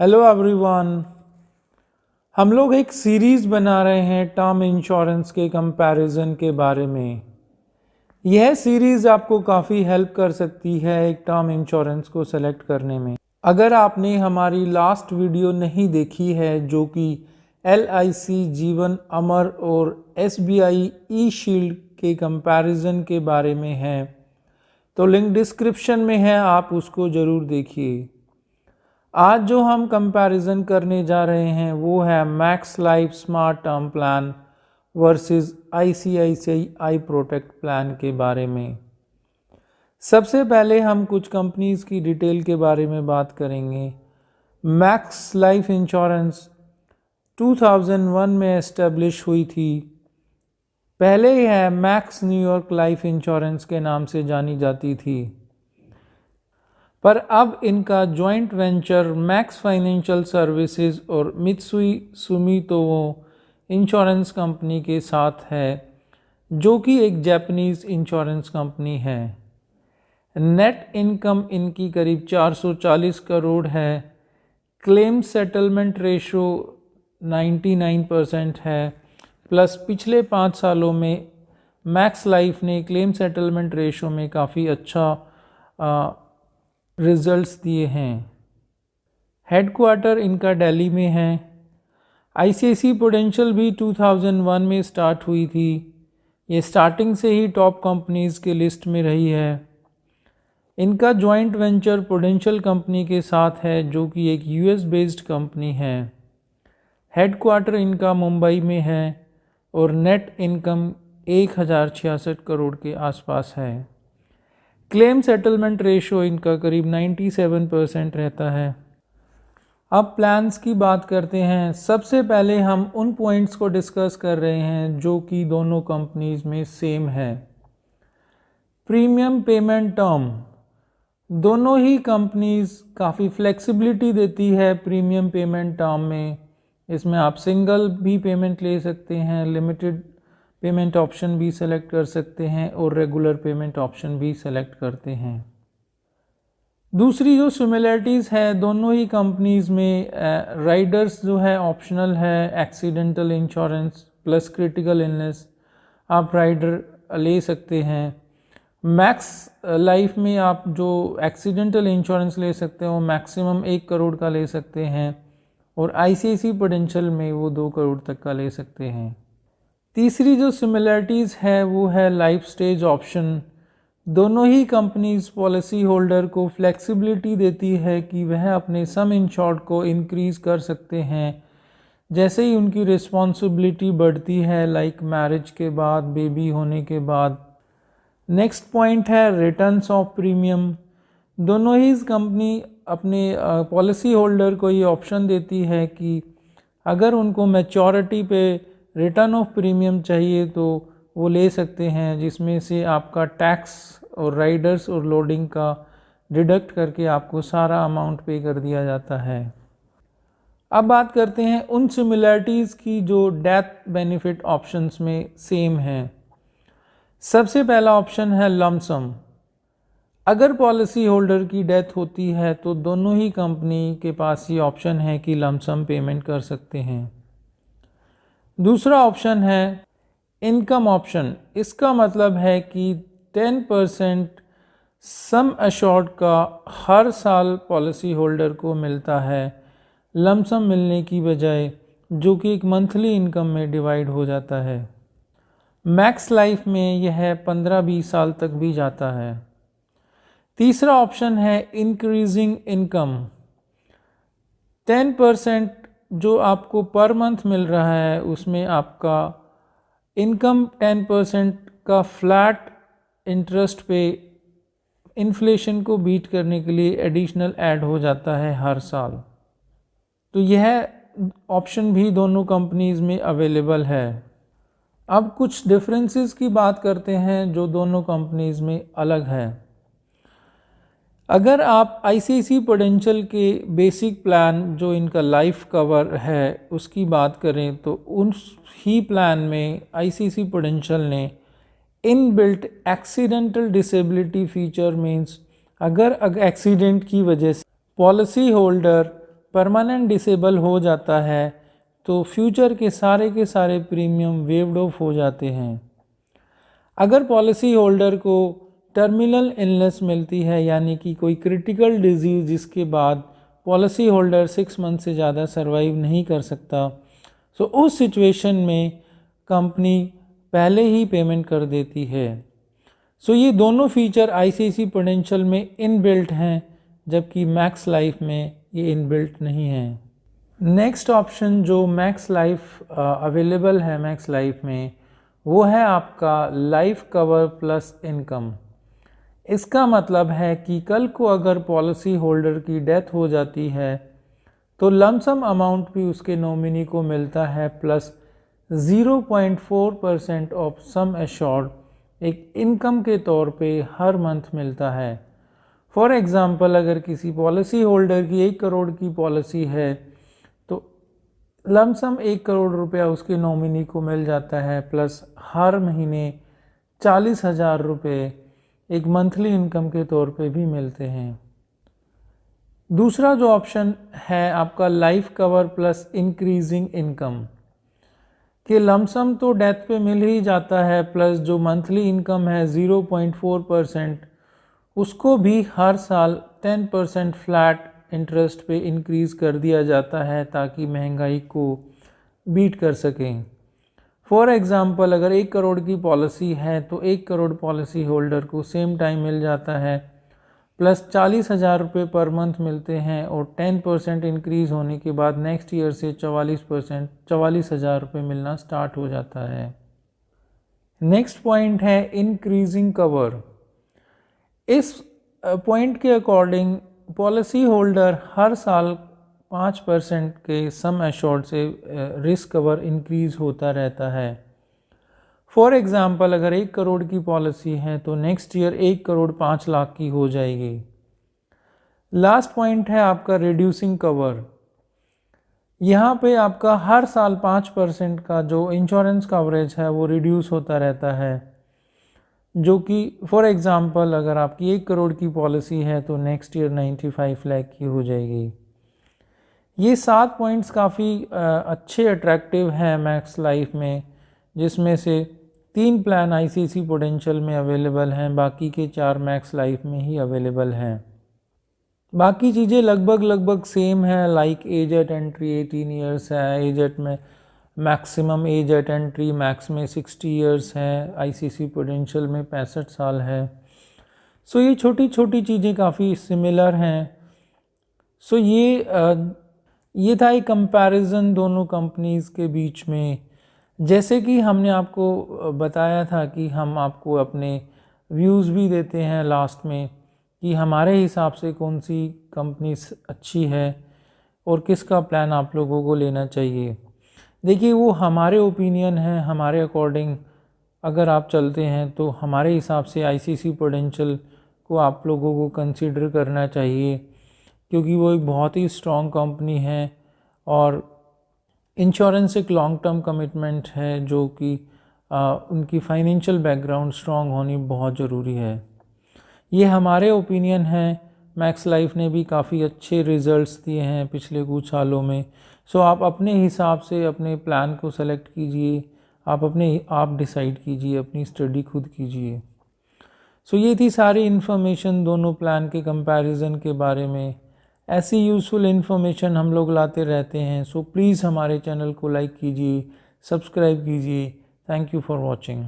Hello everyone. हम लोग एक सीरीज़ बना रहे हैं टर्म इंश्योरेंस के कंपैरिजन के बारे में। यह सीरीज़ आपको काफ़ी हेल्प कर सकती है एक टर्म इंश्योरेंस को सेलेक्ट करने में। अगर आपने हमारी लास्ट वीडियो नहीं देखी है जो कि LIC जीवन अमर और SBI ई शील्ड के कंपैरिजन के बारे में है तो लिंक डिस्क्रिप्शन में है, आप उसको ज़रूर देखिए। आज जो हम कंपैरिजन करने जा रहे हैं वो है max life smart term plan versus ICICI protect plan के बारे में। सबसे पहले हम कुछ कंपनीज की डिटेल के बारे में बात करेंगे। मैक्स लाइफ इंश्योरेंस 2001 में एस्टेब्लिश हुई थी। पहले यह मैक्स न्यूयॉर्क लाइफ इंश्योरेंस के नाम से जानी जाती थी, पर अब इनका joint venture max financial services और मित्सुई सुमितोमो इंश्योरेंस कंपनी के साथ है, जो कि एक जापानीज इंश्योरेंस कंपनी है। नेट इनकम इनकी करीब 440 करोड़ है। क्लेम सेटलमेंट रेशो 99% है। प्लस पिछले 5 सालों में मैक्स लाइफ ने क्लेम सेटलमेंट रेशो में काफ़ी अच्छा रिजल्ट्स दिए हैं। हेडक्वार्टर इनका दिल्ली में है। ICICI प्रूडेंशियल भी 2001 में स्टार्ट हुई थी। ये स्टार्टिंग से ही टॉप कंपनीज के लिस्ट में रही है। इनका जॉइंट वेंचर प्रूडेंशियल कंपनी के साथ है, जो कि एक US बेस्ड कंपनी है। हेडक्वार्टर इनका मुंबई में है और नेट इनकम 1066 करोड़ के आसपास है। क्लेम सेटलमेंट रेशो इनका करीब 97% रहता है। अब प्लान्स की बात करते हैं। सबसे पहले हम उन पॉइंट्स को डिस्कस कर रहे हैं जो कि दोनों कंपनीज में सेम है। प्रीमियम पेमेंट टर्म, दोनों ही कंपनीज काफ़ी फ्लेक्सिबिलिटी देती है प्रीमियम पेमेंट टर्म में। इसमें आप सिंगल भी पेमेंट ले सकते हैं, लिमिटेड पेमेंट ऑप्शन भी सेलेक्ट कर सकते हैं और रेगुलर पेमेंट ऑप्शन भी सेलेक्ट करते हैं। दूसरी जो सिमिलरिटीज़ है दोनों ही कंपनीज में, राइडर्स जो है ऑप्शनल है। Accidental insurance plus critical illness आप राइडर ले सकते हैं। मैक्स लाइफ में आप जो एक्सीडेंटल इंश्योरेंस ले सकते हो मैक्सिमम 1 करोड़ का ले सकते हैं और ICICI प्रूडेंशियल में वो 2 करोड़ तक का ले सकते हैं। तीसरी जो सिमिलरिटीज़ है वो है लाइफ स्टेज ऑप्शन। दोनों ही कंपनीज पॉलिसी होल्डर को फ्लेक्सिबिलिटी देती है कि वह अपने सम इंश्योर्ड को इंक्रीज़ कर सकते हैं जैसे ही उनकी रिस्पॉन्सिबिलिटी बढ़ती है, लाइक मैरिज के बाद, बेबी होने के बाद। नेक्स्ट पॉइंट है रिटर्न्स ऑफ प्रीमियम। दोनों ही कंपनी अपने पॉलिसी होल्डर को ये ऑप्शन देती है कि अगर उनको मैच्योरिटी पे रिटर्न ऑफ प्रीमियम चाहिए तो वो ले सकते हैं, जिसमें से आपका टैक्स और राइडर्स और लोडिंग का डिडक्ट करके आपको सारा अमाउंट पे कर दिया जाता है। अब बात करते हैं उन सिमिलरिटीज़ की जो डेथ बेनिफिट ऑप्शंस में सेम हैं। सबसे पहला ऑप्शन है लमसम। अगर पॉलिसी होल्डर की डेथ होती है तो दोनों ही कंपनी के पास ये ऑप्शन है कि लमसम पेमेंट कर सकते हैं। दूसरा ऑप्शन है इनकम ऑप्शन। इसका मतलब है कि 10% सम अश्योर्ड का हर साल पॉलिसी होल्डर को मिलता है लमसम मिलने की बजाय, जो कि एक मंथली इनकम में डिवाइड हो जाता है। मैक्स लाइफ में यह 15-20 साल तक भी जाता है। तीसरा ऑप्शन है इंक्रीजिंग इनकम। 10% जो आपको पर मंथ मिल रहा है उसमें आपका इनकम 10% का फ्लैट इंटरेस्ट पे इन्फ्लेशन को बीट करने के लिए एडिशनल ऐड हो जाता है हर साल। तो यह ऑप्शन भी दोनों कंपनीज में अवेलेबल है। अब कुछ डिफरेंसेस की बात करते हैं जो दोनों कंपनीज में अलग है। अगर आप ICICI प्रूडेंशियल के बेसिक प्लान जो इनका लाइफ कवर है उसकी बात करें तो उस ही प्लान में ICICI प्रूडेंशियल ने inbuilt accidental disability feature means अगर एक्सीडेंट की वजह से पॉलिसी होल्डर परमानेंट डिसेबल हो जाता है तो फ्यूचर के सारे प्रीमियम वेव्ड ऑफ हो जाते हैं। अगर पॉलिसी होल्डर को टर्मिनल इलनेस मिलती है, यानी कि कोई क्रिटिकल डिजीज़ जिसके बाद पॉलिसी होल्डर 6 मंथ से ज़्यादा सरवाइव नहीं कर सकता, तो उस सिचुएशन में कंपनी पहले ही पेमेंट कर देती है। सो ये दोनों फीचर आईसीआईसीआई प्रूडेंशियल में इनबिल्ट हैं, जबकि मैक्स लाइफ में ये इनबिल्ट नहीं है। नेक्स्ट ऑप्शन जो मैक्स लाइफ अवेलेबल है मैक्स लाइफ में, वो है आपका लाइफ कवर प्लस इनकम। इसका मतलब है कि कल को अगर पॉलिसी होल्डर की डेथ हो जाती है तो लमसम अमाउंट भी उसके नॉमिनी को मिलता है, प्लस 0.4% ऑफ सम एश्योर्ड एक इनकम के तौर पे हर मंथ मिलता है। फॉर एग्ज़ाम्पल, अगर किसी पॉलिसी होल्डर की 1 करोड़ की पॉलिसी है तो लमसम 1 करोड़ रुपया उसके नॉमिनी को मिल जाता है, प्लस हर महीने 40,000 रुपये एक मंथली इनकम के तौर पे भी मिलते हैं। दूसरा जो ऑप्शन है आपका life cover plus increasing income, कि लमसम तो डेथ पे मिल ही जाता है, प्लस जो मंथली इनकम है 0.4% उसको भी हर साल 10% फ्लैट इंटरेस्ट पे इंक्रीज़ कर दिया जाता है ताकि महंगाई को बीट कर सकें। फॉर एग्ज़ाम्पल, अगर 1 करोड़ की पॉलिसी है तो 1 करोड़ पॉलिसी होल्डर को सेम टाइम मिल जाता है, प्लस 40,000 रुपये पर मंथ मिलते हैं, और 10% इंक्रीज़ होने के बाद नेक्स्ट ईयर से 44,000 रुपये मिलना स्टार्ट हो जाता है। नेक्स्ट पॉइंट है इंक्रीजिंग कवर। इस पॉइंट के अकॉर्डिंग पॉलिसी होल्डर हर साल 5% के सम एश्योर्ड से रिस्क कवर इंक्रीज़ होता रहता है। फॉर एग्ज़ाम्पल, अगर 1 करोड़ की पॉलिसी है तो नेक्स्ट ईयर 1 करोड़ 5 लाख की हो जाएगी। लास्ट पॉइंट है आपका रिड्यूसिंग कवर। यहाँ पे आपका हर साल 5% का जो इंश्योरेंस कवरेज है वो रिड्यूस होता रहता है, जो कि फॉर एग्ज़ाम्पल अगर आपकी 1 करोड़ की पॉलिसी है तो नेक्स्ट ईयर 95 लाख की हो जाएगी। ये 7 पॉइंट्स काफ़ी अच्छे अट्रैक्टिव हैं मैक्स लाइफ में, जिसमें से 3 प्लान आईसीआईसीआई प्रूडेंशियल में अवेलेबल हैं, बाकी के 4 मैक्स लाइफ में ही अवेलेबल हैं। बाकी चीज़ें लगभग सेम है, like age at entry 18 years है, एज एट में maximum age at entry max में 60 ईयर्स है, आईसीआईसीआई प्रूडेंशियल में 65 साल है। सो ये छोटी छोटी चीज़ें काफ़ी सिमिलर हैं। सो ये था एक कंपैरिजन दोनों कंपनीज़ के बीच में। जैसे कि हमने आपको बताया था कि हम आपको अपने व्यूज़ भी देते हैं लास्ट में कि हमारे हिसाब से कौन सी कंपनी अच्छी है और किसका प्लान आप लोगों को लेना चाहिए। देखिए, वो हमारे ओपिनियन है, हमारे अकॉर्डिंग अगर आप चलते हैं तो हमारे हिसाब से आईसीआईसीआई प्रूडेंशियल को आप लोगों को कंसीडर करना चाहिए, क्योंकि वो एक बहुत ही स्ट्रॉन्ग कंपनी है और इंश्योरेंस एक लॉन्ग टर्म कमिटमेंट है, जो कि उनकी फाइनेंशियल बैकग्राउंड स्ट्रॉन्ग होनी बहुत ज़रूरी है। ये हमारे ओपिनियन है। मैक्स लाइफ ने भी काफ़ी अच्छे रिज़ल्ट्स दिए हैं पिछले कुछ सालों में। सो आप अपने हिसाब से अपने प्लान को सेलेक्ट कीजिए, आप डिसाइड कीजिए, अपनी स्टडी खुद कीजिए। सो ये थी सारी इन्फॉर्मेशन दोनों प्लान के कंपैरिजन के बारे में। ऐसी यूज़फुल इन्फॉर्मेशन हम लोग लाते रहते हैं। सो प्लीज़ हमारे चैनल को लाइक कीजिए, सब्सक्राइब कीजिए। Thank you for watching.